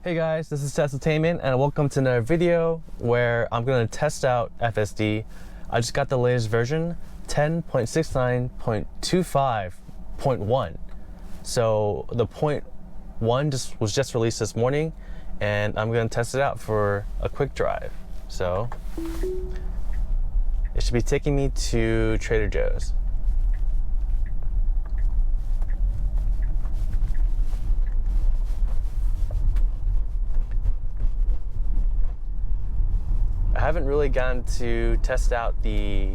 Hey guys, this is Teslatainment and welcome to another video where I'm going to test out FSD. I just got the latest version, 10.69.25.1. So the .1 was just released this morning and I'm going to test it out for a quick drive. So it should be taking me to Trader Joe's. I haven't really gotten to test out the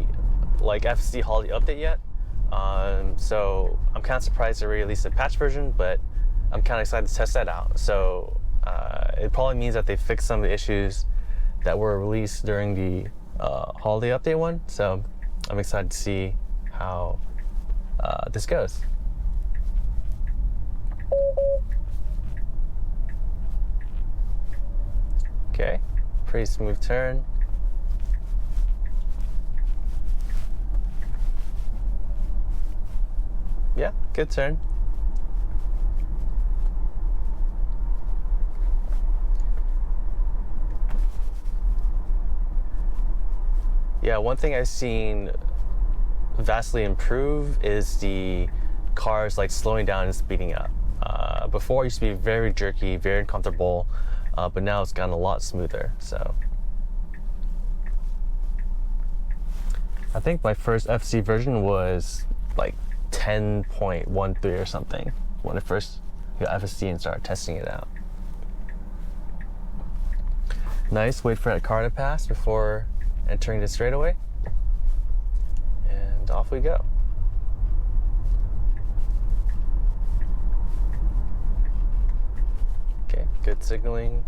FSD holiday update yet, so I'm kind of surprised they released a patch version, but I'm kind of excited to test that out. So it probably means that they fixed some of the issues that were released during the holiday update one. So I'm excited to see how this goes. Okay, pretty smooth turn. Yeah, good turn. Yeah, one thing I've seen vastly improve is the cars slowing down and speeding up. Before it used to be very jerky, very uncomfortable, but now it's gotten a lot smoother. So I think my first FC version was 10.13 or something when I first got FSD and started testing it out. Nice, wait for that car to pass before entering the straightaway, and off we go. Okay, good signaling.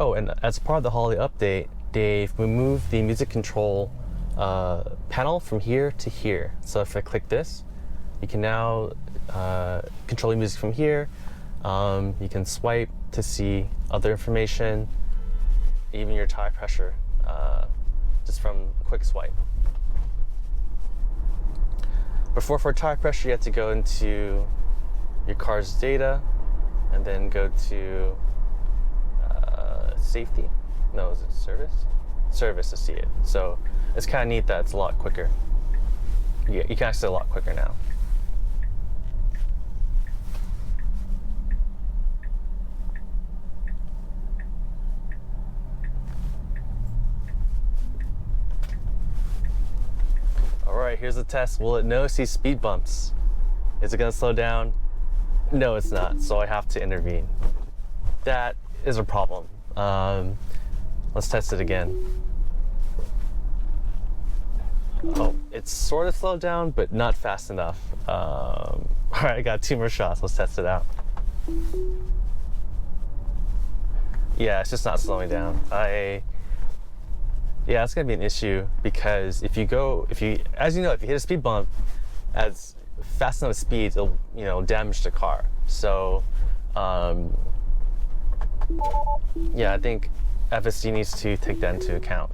Oh, and as part of the holiday update, they've removed the music control panel from here to here. So if I click this, you can now control your music from here. You can swipe to see other information, even your tire pressure, just from a quick swipe. Before, for tire pressure, you have to go into your car's data and then go to safety. No, is it service? Service to see it. So it's kind of neat that it's a lot quicker. Yeah, you can access it a lot quicker now. All right, here's the test. Will it notice these speed bumps? Is it going to slow down? No, it's not. So I have to intervene. That is a problem. Let's test it again. Oh, it's sort of slowed down, but not fast enough. All right, I got 2 more shots. Let's test it out. Yeah, it's just not slowing down. Yeah, it's gonna be an issue because if you hit a speed bump at fast enough speeds, it'll damage the car. So, yeah, I think FSD needs to take that into account.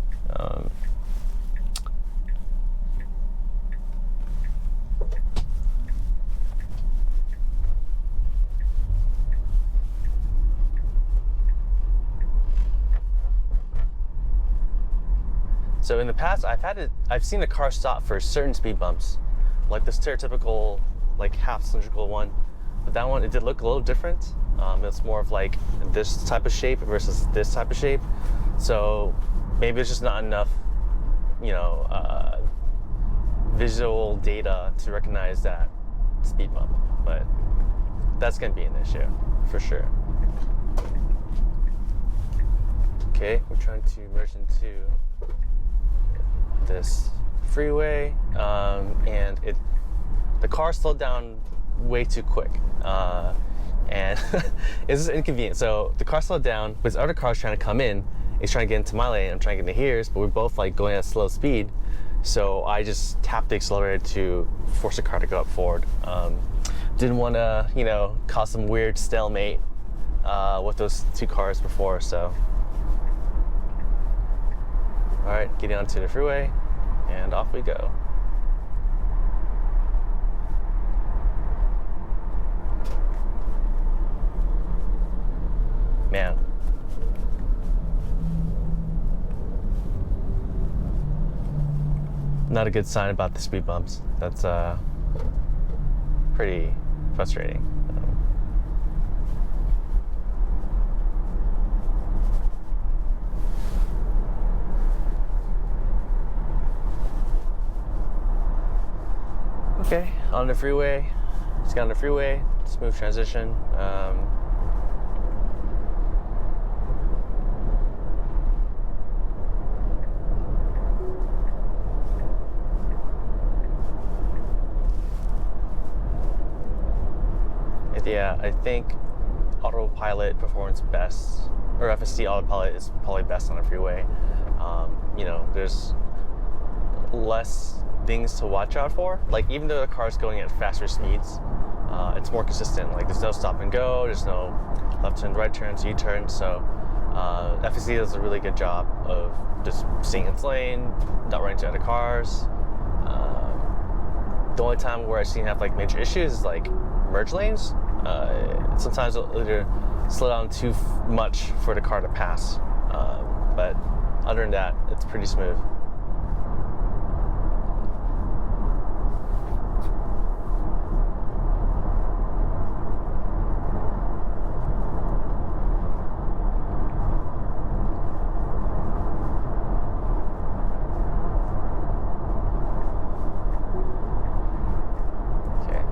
So in the past, I've seen a car stop for certain speed bumps, like this stereotypical half cylindrical one. But that one, it did look a little different. It's more of this type of shape versus this type of shape. So maybe it's just not enough, visual data to recognize that speed bump. But that's gonna be an issue for sure. Okay, we're trying to merge into this freeway, and the car slowed down way too quick, and it's just inconvenient. So the car slowed down, but this other car is trying to come in. He's trying to get into my lane. I'm trying to get into his, but we're both going at slow speed. So I just tapped the accelerator to force the car to go up forward. Didn't want to, cause some weird stalemate with those 2 cars before. So All right, getting onto the freeway, and off we go. Man. Not a good sign about the speed bumps. That's pretty frustrating. Okay, on the freeway. Just got on the freeway. Smooth transition. Yeah, I think Autopilot performs best, or FSD Autopilot is probably best on a freeway. You know, there's less things to watch out for. Like, even though the car's going at faster speeds, it's more consistent. Like, there's no stop and go, there's no left turn, right turns, U-turns. So FSD does a really good job of just staying in its lane, not running into other cars. The only time where I've seen have like major issues is like merge lanes. Sometimes it'll either slow down too much for the car to pass, but other than that, it's pretty smooth.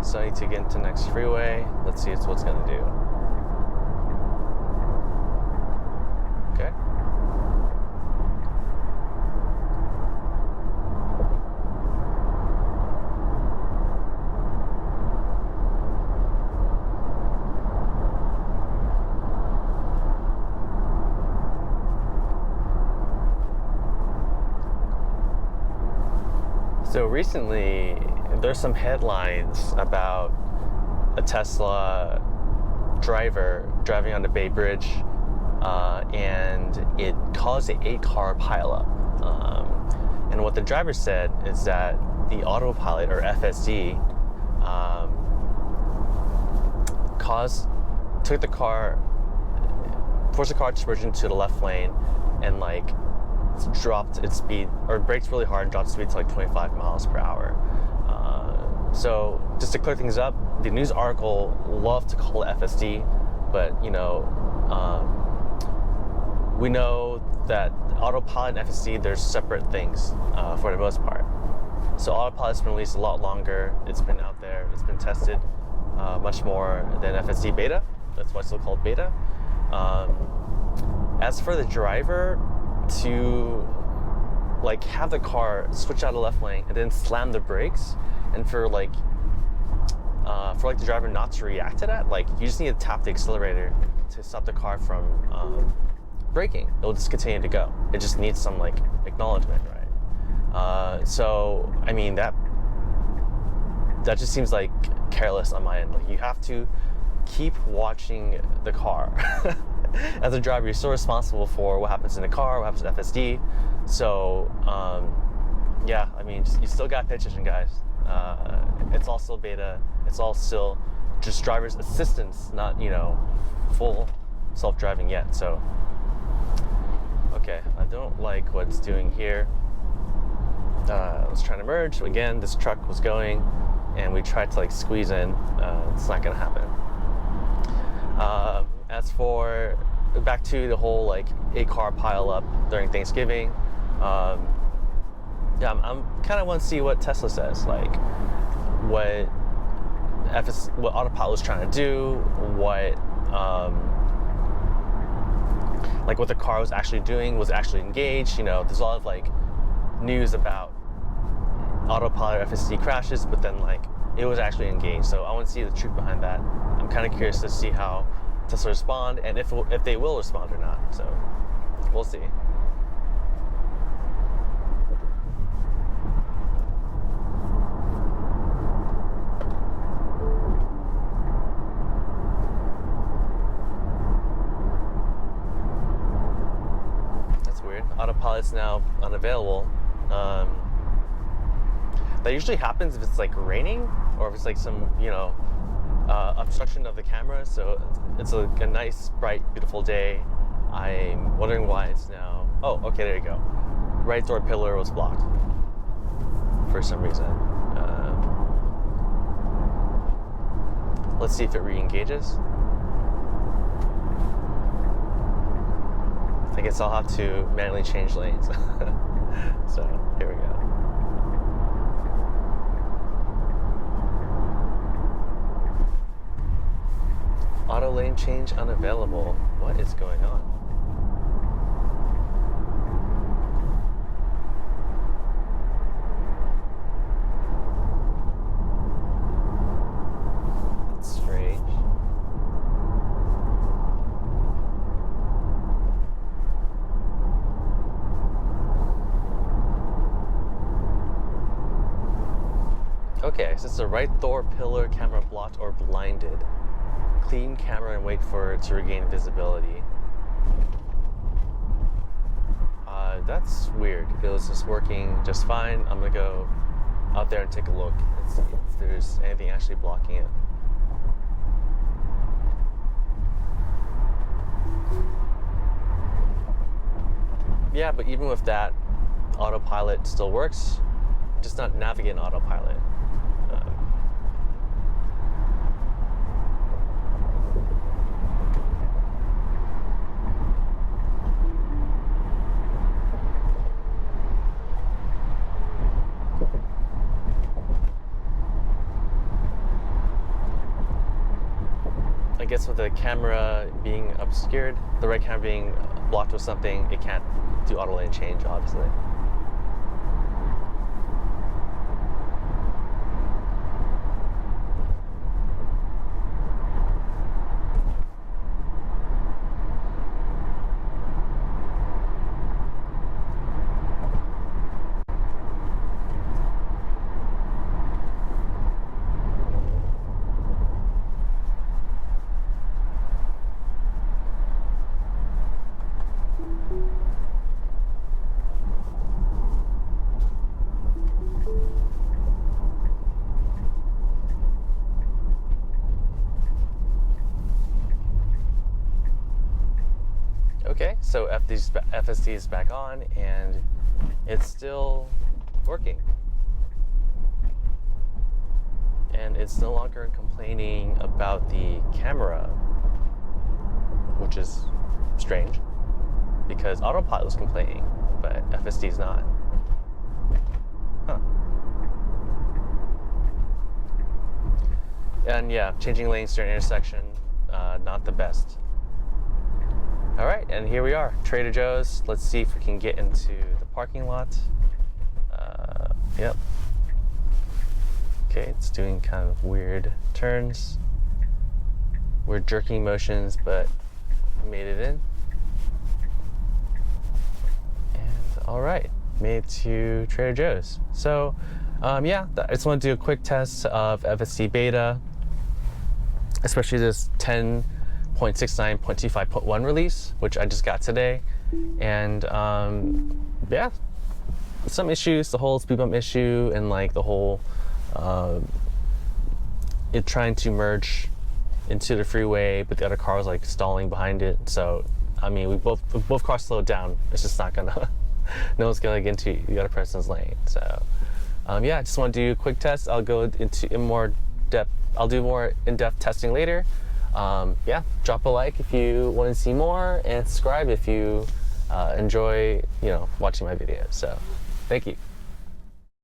So I need to get into the next freeway. Let's see what's gonna do. Okay. So recently, there's some headlines about a Tesla driver driving on the Bay Bridge, and it caused an 8-car pileup. And what the driver said is that the Autopilot, or FSD, forced the car to merge into the left lane, and like dropped its speed, or braked really hard and dropped speed to like 25 miles per hour. So just to clear things up, the news article loved to call it FSD, but you know, we know that Autopilot and FSD, they're separate things for the most part. So Autopilot's been released a lot longer. It's been out there. It's been tested much more than FSD Beta. That's why it's still called Beta. As for the driver, to like have the car switch out of the left lane and then slam the brakes, and for the driver not to react to that, like you just need to tap the accelerator to stop the car from braking. It'll just continue to go. It just needs some like acknowledgement, right? So I mean that just seems like careless on my end. Like, you have to keep watching the car. As a driver, you're still responsible for what happens in the car, what happens in FSD. So, yeah, I mean, you still got pay attention, guys. It's all still beta. It's all still just driver's assistance, not, you know, full self-driving yet. So, okay, I don't like what it's doing here. I was trying to merge. Again, this truck was going, and we tried to like squeeze in. It's not gonna happen. As for back to the whole like 8-car pile up during Thanksgiving, yeah, I'm kind of want to see what Tesla says, like what Autopilot was trying to do, what like what the car was actually doing, was actually engaged. You know, there's a lot of like news about Autopilot FSD crashes, but then like it was actually engaged. So I want to see the truth behind that. I'm kind of curious to see how Tesla respond, and if they will respond or not. So we'll see. it's now unavailable. That usually happens if it's like raining or if it's like some, obstruction of the camera. So it's a nice, bright, beautiful day. I'm wondering why it's now. Oh, okay, there you go. Right door pillar was blocked for some reason. Let's see if it re-engages. I guess I'll have to manually change lanes. So here we go. Auto lane change unavailable. What is going on? That's strange. Okay, so it's the right door pillar camera blocked or blinded. Clean camera and wait for it to regain visibility. That's weird. It was just working just fine. I'm gonna go out there and take a look and see if there's anything actually blocking it. Yeah, but even with that, Autopilot still works. Just not navigate in Autopilot. I guess with the camera being obscured, the right camera being blocked with something, it can't do auto lane change, obviously. Okay, so FSD is back on and it's still working. And it's no longer complaining about the camera, which is strange because Autopilot is complaining, but FSD is not. Huh. And yeah, changing lanes during intersection, not the best. All right, and here we are, Trader Joe's. Let's see if we can get into the parking lot. Yep. Okay, it's doing kind of weird turns, weird jerking motions, but we made it in. And all right, made it to Trader Joe's. So, yeah, I just want to do a quick test of FSD Beta, especially this 10.69.25.1 release, which I just got today. And yeah, some issues, the whole speed bump issue and like the whole it trying to merge into the freeway, but the other car was like stalling behind it. So I mean, we both cars slowed down. It's just not gonna no one's gonna get into the other person's lane. So yeah, I just want to do a quick test. I'll go into more depth. I'll do more in-depth testing later. Yeah, drop a like if you want to see more, and subscribe if you enjoy, watching my videos. So, thank you.